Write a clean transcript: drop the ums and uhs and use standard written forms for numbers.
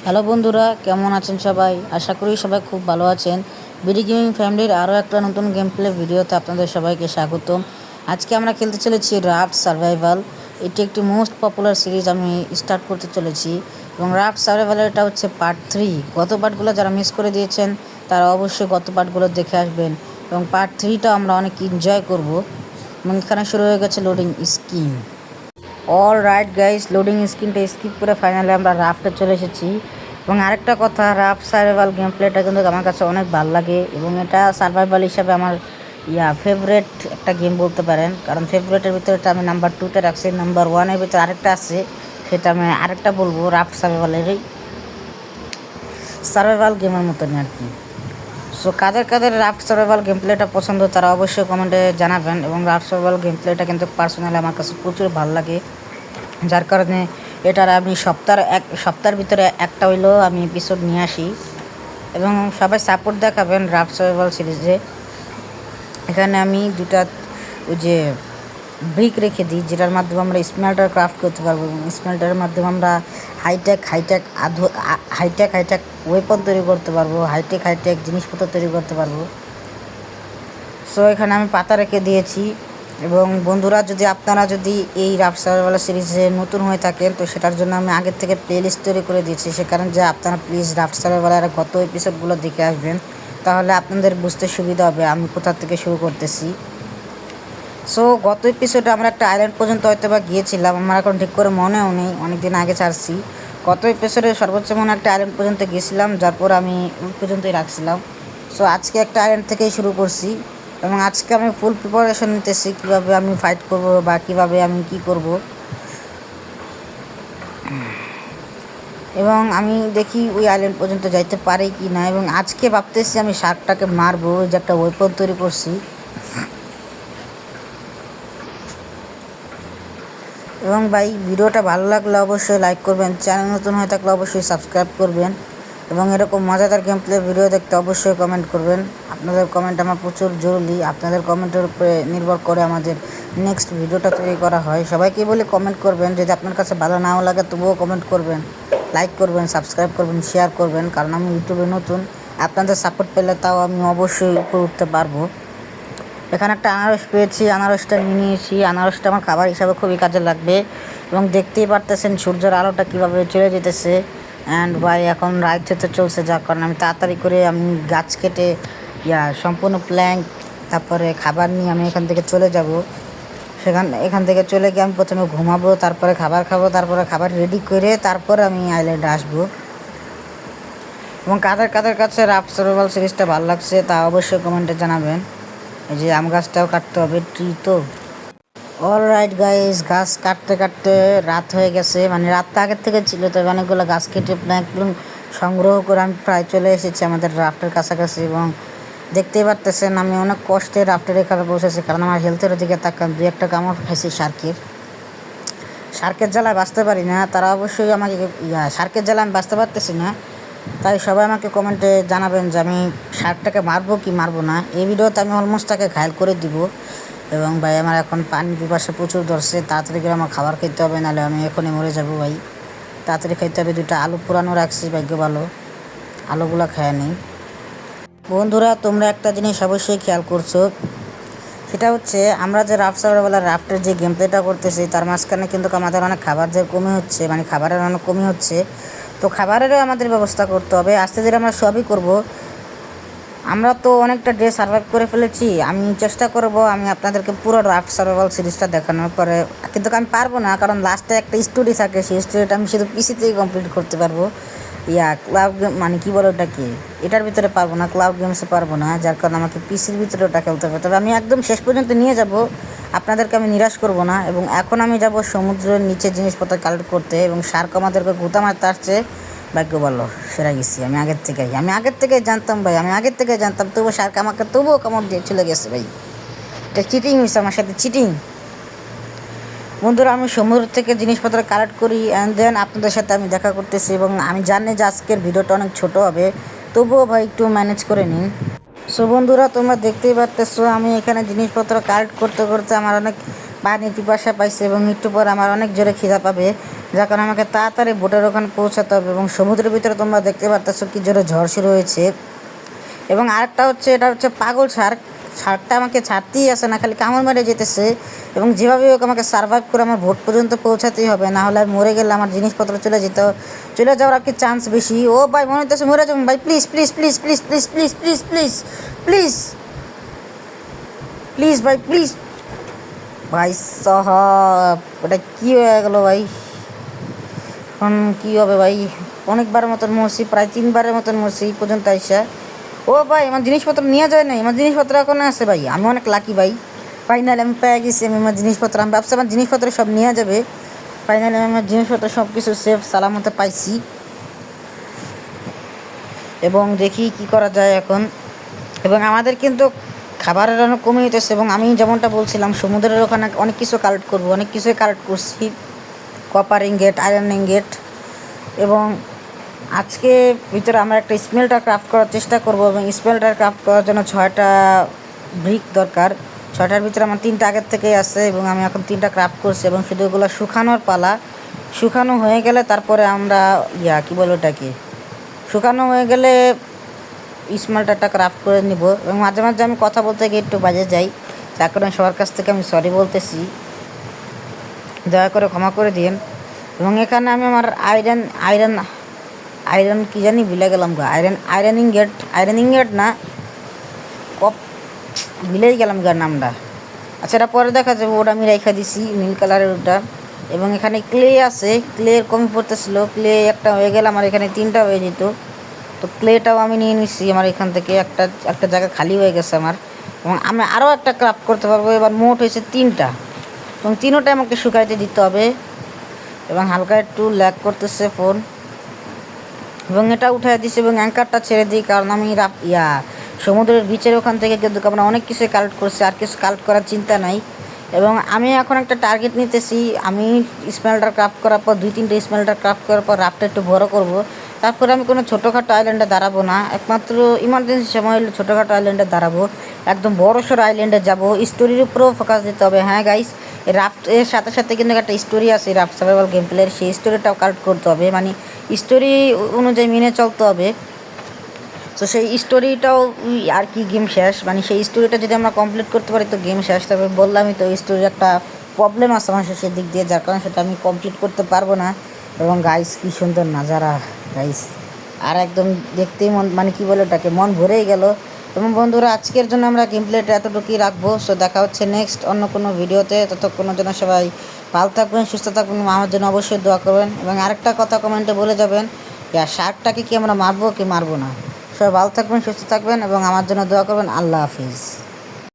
Hello বন্ধুরা, কেমন আছেন সবাই? আশা করি সবাই খুব ভালো আছেন। বিডি গেমিং ফ্যামিলির আরও একটা নতুন গেম প্লে ভিডিওতে আপনাদের সবাইকে স্বাগতম। আজকে আমরা খেলতে চলেছি রাফট সার্ভাইভাল। এটি একটি মোস্ট পপুলার সিরিজ আমি স্টার্ট করতে চলেছি এবং রাফট সার্ভাইভালের এটা হচ্ছে পার্ট 3। গত পার্টগুলো যারা মিস করে দিয়েছেন তারা অবশ্যই গত পার্টগুলো দেখে আসবেন এবং পার্ট 3টা আমরা অনেক এনজয় করব। এবং এখানে শুরু হয়ে গেছে loading screen. All right guys, loading স্ক্রিনটা স্কিপ করে ফাইনালি আমরা রাফটে চলে এসেছি। এবং আরেকটা কথা, রাফট সার্ভাইভাল গেম প্লেটা কিন্তু আমার কাছে অনেক ভালো লাগে এবং এটা সার্ভাইভাল হিসাবে আমার ফেভারেট একটা গেম বলতে পারেন। কারণ ফেভারেটের ভিতরে এটা আমি নাম্বার 2তে রাখছি। নাম্বার 1-এর ভিতরে আরেকটা আছে, সেটা আমি আরেকটা বলবো। রাফট সার্ভাইভালেরই সার্ভাইভাল গেমের মতনই আর কি। সো কাদের কাদের রাফট সার্ভাইভাল গেম প্লেটা পছন্দ তারা অবশ্যই কমেন্টে জানাবেন। এবং রাফট সার্ভাইভাল গেম প্লেটা কিন্তু পার্সোনালি আমার কাছে প্রচুর ভালো লাগে, যার কারণে এটার আমি সপ্তাহের ভিতরে একটা হইলেও আমি এপিসোড নিয়ে আসি। এবং সবাই সাপোর্ট দেখাবেন রাফট সার্ভাইভাল সিরিজে। এখানে আমি দুটা ওই যে ব্রিক রেখে দিই, যেটার মাধ্যমে আমরা স্মেল্টার ক্রাফট করতে পারবো এবং স্মেল্টারের মাধ্যমে আমরা হাইটেক ওয়েপন তৈরি করতে পারবো, হাইটেক জিনিসপত্র তৈরি করতে পারবো। সো এখানে আমি পাতা রেখে দিয়েছি। এবং বন্ধুরা, আপনারা যদি এই রাফট সার্ভাইভাল সিরিজে নতুন হয়ে থাকেন তো সেটার জন্য আমি আগের থেকে প্লেলিস্ট তৈরি করে দিয়েছি। সে কারণে যে আপনারা প্লিজ রাফট সার্ভাইভালের গত এপিসোডগুলো দেখে আসবেন, তাহলে আপনাদের বুঝতে সুবিধা হবে আমি কোথা থেকে শুরু করতেছি। সো গত এপিসোডে আমরা একটা আইল্যান্ড পর্যন্ত হয়তো বা গিয়েছিলাম, আমার এখন ঠিক করে মনেও নেই, অনেক দিন আগে ছাড়ছি। গত এপিসোডে সর্বোচ্চ মনে একটা আইল্যান্ড পর্যন্ত গিয়েছিলাম, যার পর আমি ওই পর্যন্তই রাখছিলাম। সো আজকে একটা আইল্যান্ড থেকেই শুরু করছি এবং আজকে আমি ফুল প্রিপারেশন নিতেছি কীভাবে আমি ফাইট করব বা কীভাবে আমি কি করব। এবং আমি দেখি ওই আইল্যান্ড পর্যন্ত যাইতে পারি কি না। এবং আজকে ভাবতেছি আমি শার্কটাকে মারবো, ওই যে একটা ওয়েপন তৈরি করছি। এবং ভাই, ভিডিওটা ভালো লাগলে অবশ্যই লাইক করবেন, চ্যানেল নতুন হয়ে থাকলে অবশ্যই সাবস্ক্রাইব করবেন এবং এরকম মজাদার গেম প্লে ভিডিও দেখতে অবশ্যই কমেন্ট করবেন। আপনাদের কমেন্ট আমার প্রচুর জরুরি, আপনাদের কমেন্টের উপরে নির্ভর করে আমাদের নেক্সট ভিডিওটা তৈরি করা হয়। সবাইকে বলে কমেন্ট করবেন, যদি আপনার কাছে ভালো নাও লাগে তবুও কমেন্ট করবেন, লাইক করবেন, সাবস্ক্রাইব করবেন, শেয়ার করবেন। কারণ আমি ইউটিউবে নতুন, আপনাদের সাপোর্ট পেলে তাও আমি অবশ্যই উপরে উঠতে পারবো। এখানে একটা আনারস পেয়েছি, আনারসটা নিয়ে নিয়েছি। আনারসটা আমার খাবার হিসাবে খুবই কাজে লাগবে। এবং দেখতেই পারতেছেন সূর্যের আলোটা কীভাবে চলে যেতেছে। অ্যান্ড ভাই, এখন রাইট হতে চলছে, যার কারণে আমি তাড়াতাড়ি করে আমি গাছ কেটে সম্পূর্ণ প্ল্যাঙ্ক, তারপরে খাবার নিয়ে আমি এখান থেকে চলে যাব। এখান থেকে চলে গিয়ে আমি প্রথমে ঘুমাবো, তারপরে খাবার খাবো, তারপরে খাবার রেডি করে তারপরে আমি আইল্যান্ডে আসবো। এবং কাদের কাদের কাছে রাফট সার্ভাইভাল সিরিজটা ভালো লাগছে তা অবশ্যই কমেন্টে জানাবেন। এই যে আম গাছটাও কাটতে হবে, ট্রি তো। অল রাইট গাইস, গাছ কাটতে কাটতে রাত হয়ে গেছে, মানে রাতটা আগের থেকে ছিল, তবে অনেকগুলো গাছ কেটে প্ল্যাঙ্কগুলো সংগ্রহ করে আমি প্রায় চলে এসেছি আমাদের রাফটের কাছাকাছি। এবং দেখতেই পারতেছেন আমি অনেক কষ্টে রাফটের এখানে বসেছি, কারণ আমার হেলথের দিকে তাকান, 2-1টা কামড় খাইছি শার্কের জ্বালায় বাঁচতে পারি না। তারা অবশ্যই আমাকে শার্কের জ্বালায় আমি বাঁচতে পারতেছি না। তাই সবাই আমাকে কমেন্টে জানাবেন যে আমি শার্কটাকে মারবো কি মারবো না। এই ভিডিওতে আমি অলমোস্ট তাকে ঘায়ল করে দিব। এবং ভাই, আমার এখন পানি পিপাসা প্রচুর ধরছে, তাড়াতাড়ি করে আমার খাবার খেতে হবে, নাহলে আমি এখনই মরে যাবো ভাই। তাড়াতাড়ি খেতে হবে। 2টা আলু পুরানো রাখছি, ভাগ্য ভালো আলুগুলো খেয়ে নিই। বন্ধুরা, তোমরা একটা জিনিস অবশ্যই খেয়াল করছো, সেটা হচ্ছে আমরা যে রাফট সার্ভাইভাল রাফটের যে গেম প্লেটা করতেছি তার মাঝখানে কিন্তু আমাদের অনেক খাবার যে কমে হচ্ছে, মানে খাবারের অনেক কমে হচ্ছে। তো খাবারেরও আমাদের ব্যবস্থা করতে হবে। আস্তে ধীরে আমরা সবই করব। আমরা তো অনেকটা ডে সার্ভাইভ করে ফেলেছি। আমি চেষ্টা করব আমি আপনাদেরকে পুরো রাফট সার্ভাইভাল সিরিজটা দেখানোর পরে, কিন্তু আমি পারবো না, কারণ লাস্টে একটা স্টোরি থাকে, সেই স্টোরিটা আমি শুধু পিসিতেই কমপ্লিট করতে পারবো। ক্লাব গেম, মানে কী বলো ওটাকে, এটার ভিতরে পারবো না, ক্লাব গেমসে পারবো না, যার কারণে আমাকে পিসির ভিতরে ওটা খেলতে হবে। তবে আমি একদম শেষ পর্যন্ত নিয়ে যাব, আপনাদেরকে আমি নিরাশ করব না। এবং এখন আমি যাব সমুদ্রের নিচে জিনিসপত্র কালেক্ট করতে, এবং শার্ক আমাদেরকে গুতা মারতে আসছে। ভাগ্য ভালো, সেরা গেছি আমি আগের থেকেই জানতাম ভাই, তবুও শার্ক আমাকে তবুও কামড় দিয়ে চলে গেছে ভাই। এটা চিটিং হয়েছে, আমার সাথে চিটিং। বন্ধুরা, আমি সমুদ্র থেকে জিনিসপত্র কালেক্ট করি অ্যান্ড দেন আপনাদের সাথে আমি দেখা করতেছি। এবং আমি জানি যে আজকের ভিডিওটা অনেক ছোট হবে, তবুও ভাই একটু ম্যানেজ করে নিন। সো বন্ধুরা, তোমরা দেখতেই পারতেছো আমি এখানে জিনিসপত্র কালেক্ট করতে করতে আমার অনেক পানির পিপাসা পাইছে এবং একটু পর আমার অনেক জোরে খিদা পাবে, যার কারণে আমাকে তাড়াতাড়ি বোটের ওখানে পৌঁছাতে হবে। এবং সমুদ্রের ভিতরে তোমরা দেখতে পারতেছো কি জোরে ঝড় শুরু হয়েছে। এবং আরেকটা হচ্ছে, এটা হচ্ছে পাগল শার্ক। শার্কটা আমাকে ছাড়তেই আসে না, খালি কামড় মেরে যেতেছে। এবং যেভাবে হোক আমাকে সার্ভাইভ করে আমার বোট পর্যন্ত পৌঁছাতেই হবে, না হলে আমি মরে গেলে আমার জিনিসপত্র চলে যাওয়ার আর কি চান্স বেশি। ও ভাই মনে হচ্ছে মরে যাবেন ভাই, please please please please please please please please please please ভাই প্লিজ। ভাই সাহাব এটা কী হয়ে গেল ভাই, এখন কী হবে ভাই? অনেকবারের মতন মরছি, প্রায় 3বারের মতন মরছি এই পর্যন্ত আইসা। ও ভাই আমার জিনিসপত্র নিয়ে যায় নাই, আমার জিনিসপত্র এখন আছে ভাই, আমি অনেক লাকি ভাই। ফাইনালি আমি পেয়ে গেছি, আমি আমার জিনিসপত্র, আমি ভাবছি আমার জিনিসপত্র সব নিয়ে যাবে। ফাইনালি আমি আমার জিনিসপত্র সব কিছু সেফ সালামতে পাইছি। এবং দেখি কি করা যায় এখন। এবং আমাদের কিন্তু খাবারের অনেক কমে যেতেছে। এবং আমি যেমনটা বলছিলাম সমুদ্রের ওখানে অনেক কিছু কালেক্ট করবো, অনেক কিছুই কালেক্ট করছি, কপার ইঙ্গেট, আয়রন ইঙ্গেট। এবং আজকে ভিতরে আমরা একটা স্মেলটার ক্রাফট করার চেষ্টা করব। এবং স্মেলটার ক্রাফট করার জন্য 6টা ব্রিক দরকার। 6টার ভিতরে আমার 3টা আগের থেকেই আছে এবং আমি এখন 3টা ক্রাফট করছি। এবং শুধু ওগুলো শুকানোর পালা, শুকানো হয়ে গেলে তারপরে আমরা কী বলবো ওটাকে, শুকানো হয়ে গেলে স্মেলটারটা ক্রাফট করে নিব। এবং মাঝে মাঝে আমি কথা বলতে গিয়ে একটু বাজে যাই, যার কারণে সবার কাছ থেকে আমি সরি বলতেছি, দয়া করে ক্ষমা করে দিন। এবং এখানে আমি আমার আয়রন কি জানি ভুলে গেলাম গা, আয়রন ইঙ্গেট না, কপ ভুলেই গেলাম গার নামটা। আচ্ছা এটা পরে দেখা যাবে, ওটা আমি রেখা দিছি নীল কালারের ওটা। এবং এখানে ক্লে আছে, ক্লের কমই পড়তেছিল, ক্লে একটা হয়ে গেলে আমার এখানে 3টা হয়ে যেত। তো ক্লেটাও আমি নিয়ে নিচ্ছি, আমার এখান থেকে একটা জায়গা খালি হয়ে গেছে আমার। এবং আমি আরও একটা ক্রাফট করতে পারবো। এবার মোট হয়েছে 3টা, এবং 3টাই আমাকে শুকাইতে দিতে হবে। এবং হালকা একটু ল্যাগ করতেছে ফোন, এবং এটা উঠাই দিছি এবং অ্যাঙ্কারটা ছেড়ে দিই, কারণ আমি সমুদ্রের বিচের ওখান থেকে কিন্তু আমরা অনেক কিছুই কালেক্ট করছি, আর কিছু কালেক্ট করার চিন্তা নাই। এবং আমি এখন একটা টার্গেট নিতেছি, আমি স্মেলটার ক্রাফট করার পর 2-3টে স্মেলটার ক্রাফট করার পর রাফটা একটু বড় করব। তারপরে আমি কোনো ছোটোখাটো আইল্যান্ডে দাঁড়াবো না, একমাত্র ইমার্জেন্সি সময় হলে ছোটোখাটো আইল্যান্ডে দাঁড়াবো, একদম বড়সড় আইল্যান্ডে যাব। স্টোরির উপরেও ফোকাস দিতে হবে। হ্যাঁ গাইস, এই রাফটের সাথে সাথে কিন্তু একটা স্টোরি আছে রাফট সার্ভাইভাল গেম প্লের, সেই স্টোরিটাও কালেক্ট করতে হবে, মানে স্টোরি অনুযায়ী মেনে চলতে হবে। তো সেই স্টোরিটাও আর কি গেম শেষ, মানে সেই স্টোরিটা যদি আমরা কমপ্লিট করতে পারি তো গেম শেষ। তবে বললামই তো স্টোরির একটা প্রবলেম আছে আমার শেষের দিক দিয়ে, যার কারণে সেটা আমি কমপ্লিট করতে পারবো না। এবং গাইস কি সুন্দর নাজারা গাইস, আর একদম দেখতেই মন, মানে কী বলে ওটাকে, মন ভরেই গেল। এবং বন্ধুরা আজকের জন্য আমরা গেম প্লেটা এতটুকুই রাখবো। সো দেখা হচ্ছে নেক্সট অন্য কোনো ভিডিওতে, ততক্ষণের জন্য সবাই ভালো থাকবেন, সুস্থ থাকবেন, আমার জন্য অবশ্যই দোয়া করবেন। এবং আরেকটা কথা কমেন্টে বলে যাবেন, শার্কটাকে কি আমরা মারবো কি মারবো না। সবাই ভালো থাকবেন, সুস্থ থাকবেন এবং আমার জন্য দোয়া করবেন। আল্লাহ হাফিজ।